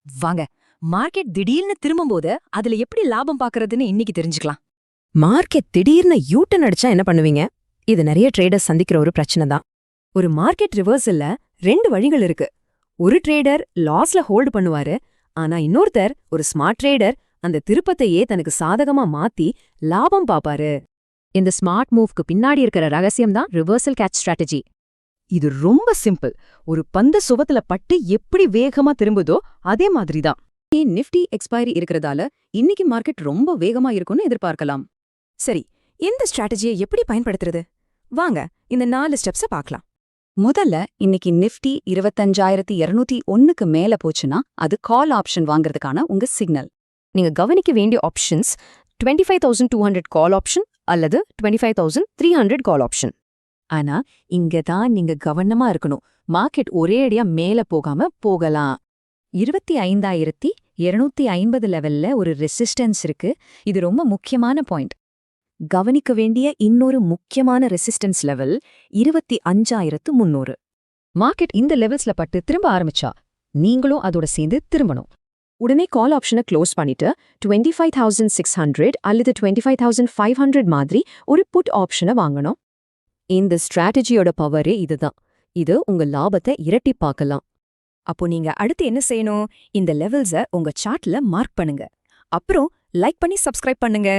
வாங்க, மார்க்கெட் திடீர்னு திரும்பும்போது அதுல எப்படி லாபம் பாக்குறதுன்னு இன்னைக்கு தெரிஞ்சுக்கலாம். மார்க்கெட் திடீர்னு யூட்டன் அடிச்சா என்ன பண்ணுவீங்க? இது நிறைய ட்ரேடர்ஸ் சந்திக்கிற ஒரு பிரச்சனை தான். ஒரு மார்க்கெட் ரிவர்சல்ல ரெண்டு வழிகள் இருக்கு. ஒரு ட்ரேடர் லாஸ்ல ஹோல்டு பண்ணுவாரு, ஆனா இன்னொருத்தர் ஒரு ஸ்மார்ட் ட்ரேடர் அந்த திருப்பத்தையே தனக்கு சாதகமா மாத்தி லாபம் பாப்பாரு. இந்த ஸ்மார்ட் மூவ்க்கு பின்னாடி இருக்கிற ரகசியம் தான் ரிவர்சல் கேட்ச் ஸ்ட்ராட்டஜி. இது ரொம்ப சிம்பிள். ஒரு பந்து சுவத்துல பட்டு எப்படி வேகமா திரும்புதோ அதே மாதிரி தான். நிஃப்டி எக்ஸ்பைரி இருக்கிறதால இன்னைக்கு மார்க்கெட் ரொம்ப வேகமா இருக்கும்னு எதிர்பார்க்கலாம். சரி, இந்த ஸ்ட்ராட்டஜியை எப்படி பயன்படுத்துறது? வாங்க, இந்த 4 ஸ்டெப்ஸை பார்க்கலாம். முதல்ல, இன்னைக்கு நிஃப்டி 25,201க்கு மேல போச்சுன்னா அது கால் ஆப்ஷன் வாங்குறதுக்கான உங்க சிக்னல். நீங்க கவனிக்க வேண்டிய ஆப்ஷன்ஸ் 25,200 கால் ஆப்ஷன் அல்லது 25,300 கால் ஆப்ஷன். ஆனா இங்க தான் நீங்க கவனமா இருக்கணும். மார்க்கெட் ஒரே அடியா மேல போகாம போகலாம். 25,250 லெவல்ல ஒரு ரெசிஸ்டன்ஸ் இருக்கு. இது ரொம்ப முக்கியமான பாயிண்ட். கவனிக்க வேண்டிய இன்னொரு முக்கியமான ரெசிஸ்டன்ஸ் லெவல் 25,300. மார்க்கெட் இந்த லெவல்ஸ்ல பட்டு திரும்ப ஆரம்பிச்சா நீங்களும் அதோட சேர்ந்து திரும்பணும். உடனே கால் ஆப்ஷனை க்ளோஸ் பண்ணிட்டு 25,600 அல்லது 25,500 மாதிரி ஒரு புட் ஆப்ஷனை வாங்கணும். இந்த ஸ்ட்ராட்டஜியோட பவரே இதுதான். இது உங்க லாபத்தை இரட்டிப்பாக்கலாம். அப்போ நீங்க அடுத்து என்ன செய்யணும்? இந்த லெவல்ஸை உங்க சார்ட்ல மார்க் பண்ணுங்க. அப்புறம் லைக் பண்ணி சப்ஸ்கிரைப் பண்ணுங்க.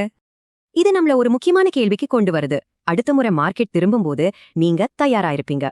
இது நம்மள ஒரு முக்கியமான கேள்விக்கு கொண்டு வருது. அடுத்த முறை மார்க்கெட் திரும்பும்போது நீங்க தயாராயிருப்பீங்க.